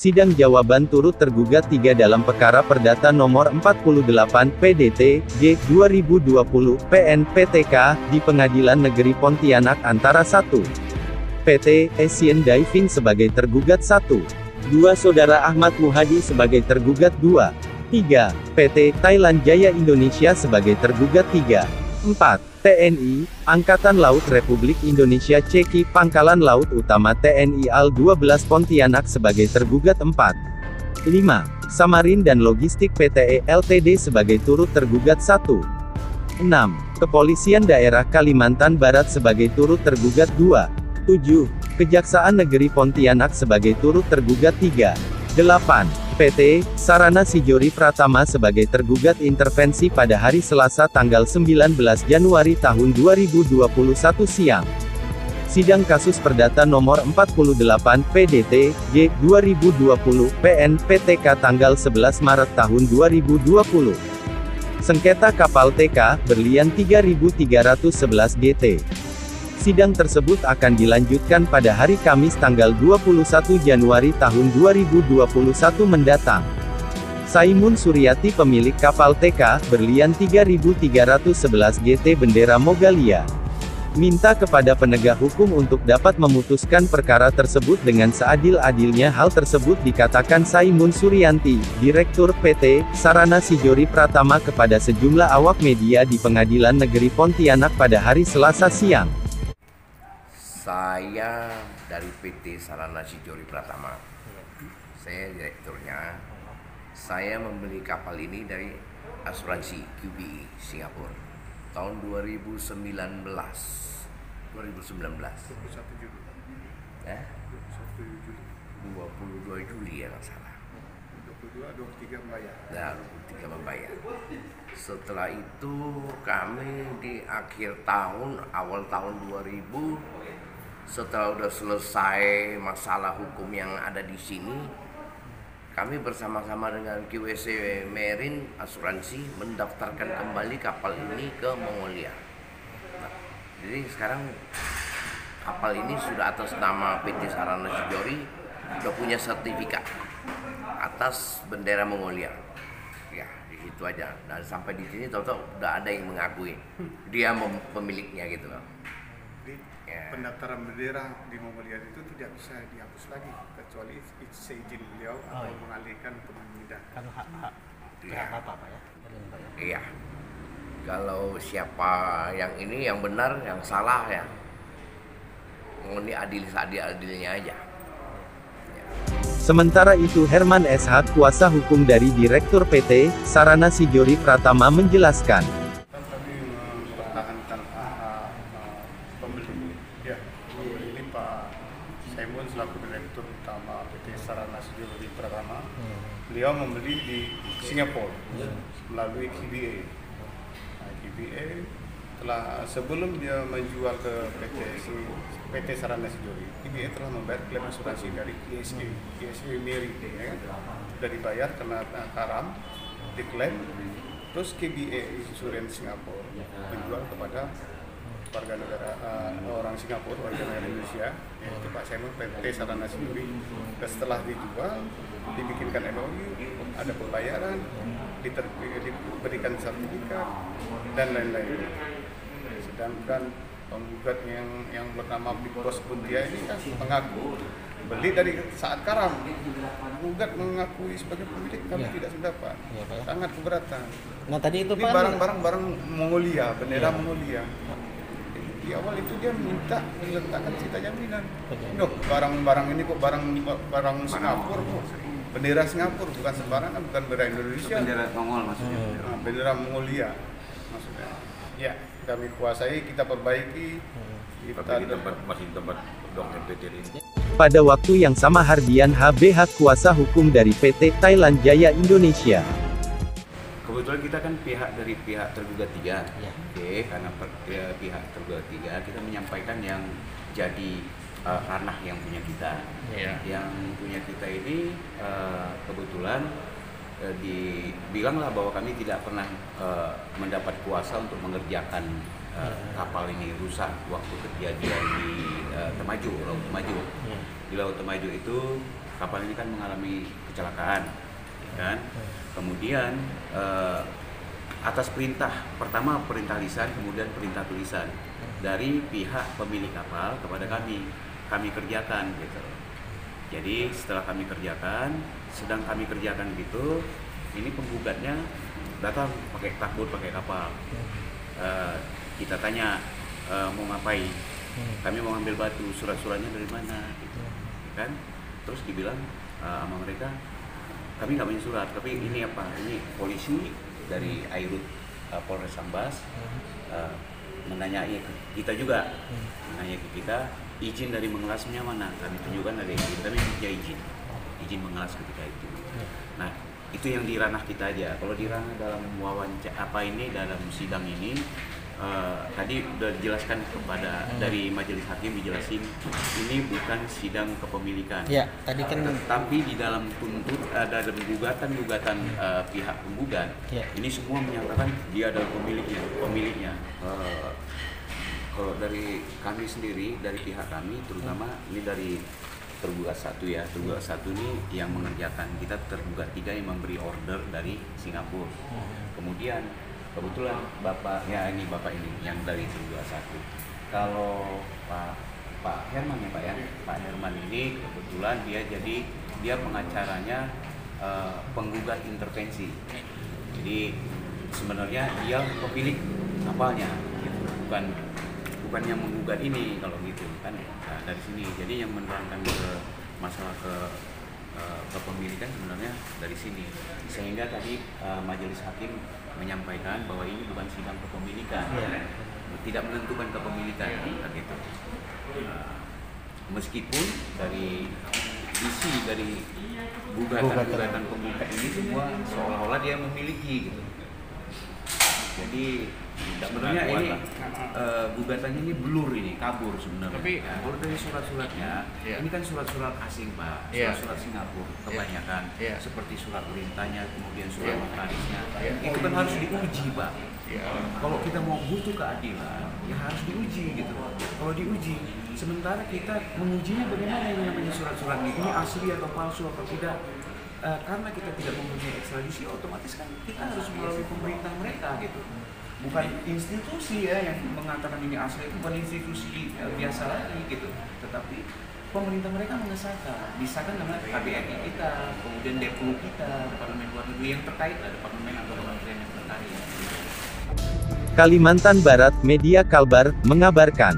Sidang jawaban turut tergugat 3 dalam perkara perdata nomor 48 PDT G 2020 PN PTK di Pengadilan Negeri Pontianak antara 1. PT Asian Diving sebagai tergugat 1. 2. Saudara Ahmad Muhadi sebagai tergugat 2. 3. PT Thailand Jaya Indonesia sebagai tergugat 3. 4. TNI, Angkatan Laut Republik Indonesia Ceki Pangkalan Laut Utama TNI AL-12 Pontianak sebagai tergugat 4. 5. Samarin dan Logistik PTE Ltd sebagai turut tergugat 1. 6. Kepolisian Daerah Kalimantan Barat sebagai turut tergugat 2. 7. Kejaksaan Negeri Pontianak sebagai turut tergugat 3. 8. PT Sarana Sijori Pratama sebagai tergugat intervensi pada hari Selasa tanggal 19 Januari tahun 2021 siang. Sidang kasus perdata nomor 48 PDT G 2020 PN PTK tanggal 11 Maret tahun 2020. Sengketa kapal TK berlian 3311 GT. Sidang tersebut akan dilanjutkan pada hari Kamis tanggal 21 Januari tahun 2021 mendatang. Saimun Suryati pemilik kapal TK berlian 3311 GT bendera Mogalia minta kepada penegak hukum untuk dapat memutuskan perkara tersebut dengan seadil-adilnya. Hal tersebut dikatakan Saimun Suryanti, Direktur PT Sarana Sijori Pratama kepada sejumlah awak media di Pengadilan Negeri Pontianak pada hari Selasa siang. Saya dari PT Sarana Sijori Pratama. Saya direkturnya. Saya membeli kapal ini dari asuransi QBE Singapura tahun 2019. 21 Juli. 22 Juli ya nggak salah. 23 membayar. Nah, 23 membayar. Setelah itu kami di akhir tahun, awal tahun 2000, setelah udah selesai masalah hukum yang ada di sini, kami bersama-sama dengan QWC Marine Asuransi mendaftarkan kembali kapal ini ke Mongolia. Nah, jadi sekarang kapal ini sudah atas nama PT Sarana Sijori, sudah punya sertifikat atas bendera Mongolia. Ya, itu aja. Dan sampai di sini tahu-tahu udah ada yang mengakui dia pemiliknya gitu. Pendaftaran bendera di Mongolia itu tidak bisa dihapus lagi kecuali seizin beliau atau mengalihkan pemindahan. Kan hak apa ya? Iya. Kalau siapa yang ini yang benar, yang salah ya. Ini adil-adilnya aja. Sementara itu Herman SH, kuasa hukum dari Direktur PT Sarana Sijori Pratama menjelaskan. Kami mempertahankan pembeli. Ya, ini Pak Saimun selaku Direktur Utama PT Sarana Sijori Pratama. Beliau membeli di Singapura melalui KBA. Nah, KBA telah sebelum dia menjual ke PT Sarana Sijori, KBA telah membayar klaim asuransi dari KSA Miri, ya kan? Sudah dibayar kena karam, diklaim, terus KBA Insurance Singapura menjual kepada warga negara orang Singapura, warga negara Indonesia, yaitu Pak Saimun PT Sarana Sijori. Dan setelah dijual, dibikinkan MOU, ada pembayaran, diberikan sertifikat dan lain-lain. Sedangkan penggugat yang bernama Big Boss Buntia ini kan mengaku beli dari saat karam. Penggugat mengakui sebagai pemilik, kami tidak sependapat. Sangat keberatan. Nah tadi itu ini barang-barang Mongolia, bendera Mongolia. Di awal itu dia minta diletakkan cita jaminan. Loh, barang-barang ini kok barang Singapura kok. Bendera Singapura bukan sembarangan, bukan bendera Indonesia. Bendera Mongol maksudnya. Nah, bendera Mongolia maksudnya. Ya, kami kuasai, kita perbaiki. Tapi masih di tempat Dong MPT ini. Pada waktu yang sama Hardian HBH, kuasa hukum dari PT Thailand Jaya Indonesia. Kebetulan kita kan dari pihak tergugat 3, Oke, karena pihak tergugat 3 kita menyampaikan yang jadi ranah yang punya kita. Yang punya kita ini kebetulan dibilanglah bahwa kami tidak pernah mendapat kuasa untuk mengerjakan kapal ini rusak waktu kejadian di Temajuk, Laut Temajuk. Di Laut Temajuk itu kapal ini kan mengalami kecelakaan, ya kan? Kemudian atas perintah pertama perintah lisan, kemudian perintah tulisan dari pihak pemilik kapal kepada kami kerjakan gitu. Jadi setelah kami kerjakan, sedang kami kerjakan gitu, ini penggugatnya datang pakai takbut, pakai kapal. Kita tanya mau ngapain? Kami mau ambil batu, surat-suratnya dari mana? Gitu, kan? Terus dibilang sama mereka, kami nggak punya surat, tapi ini apa? Ini polisi dari Airut Polres Sambas menanyai ke kita juga, menanyai ke kita izin dari mengelasnya mana? Kami tunjukkan ada izin, kami punya izin mengelas ketika itu. Nah itu yang di ranah kita aja. Kalau di ranah dalam wawancara dalam sidang ini tadi udah dijelaskan kepada dari majelis hakim, dijelasin ini bukan sidang kepemilikan. Ya, tadi kan tapi di dalam dalam gugatan pihak penggugat, ini semua menyatakan dia adalah pemiliknya. Kalau dari kami sendiri, dari pihak kami, terutama ini dari tergugat satu ya, tergugat satu ini yang mengerjakan, kita tergugat 3 yang memberi order dari Singapura. Kemudian kebetulan bapak ini yang dari tergugat satu. Kalau Pak Herman ya Pak ya, Pak Herman ini kebetulan dia pengacaranya penggugat intervensi. Jadi sebenarnya dia pemilik kapalnya, gitu. bukan yang menggugat ini kalau gitu kan. Nah, dari sini jadi yang menerangkan ke masalah kepemilikan sebenarnya dari sini, sehingga tadi majelis hakim menyampaikan bahwa ini bukan sidang kepemilikan, tidak menentukan kepemilikan gitu. Meskipun dari isi dari gugatan penggugat ini semua seolah-olah dia memiliki gitu. Jadi sebenarnya ini gugatannya ini blur, ini kabur sebenarnya. Tapi kabur dari surat-suratnya. Ini kan surat-surat asing Pak, surat-surat Singapura kebanyakan. Seperti surat perintahnya, kemudian surat notarisnya. Itu kan harus diuji Pak. Kalau kita mau butuh keadilan, ya harus diuji gitu. Kalau diuji, sementara kita mengujinya bagaimana yang namanya surat-surat ini asli atau palsu atau tidak. Karena kita tidak mempunyai ekstradisi, otomatis kan kita harus melalui pemerintah mereka gitu. Bukan institusi ya yang mengatakan ini asli, itu bukan institusi biasa lagi gitu. Tetapi pemerintah mereka disahkan dengan KBRI kita, kemudian Deplu kita, Departemen Luar Negeri yang terkait, ada departemen atau kementerian yang terkait. Kalimantan Barat Media Kalbar mengabarkan.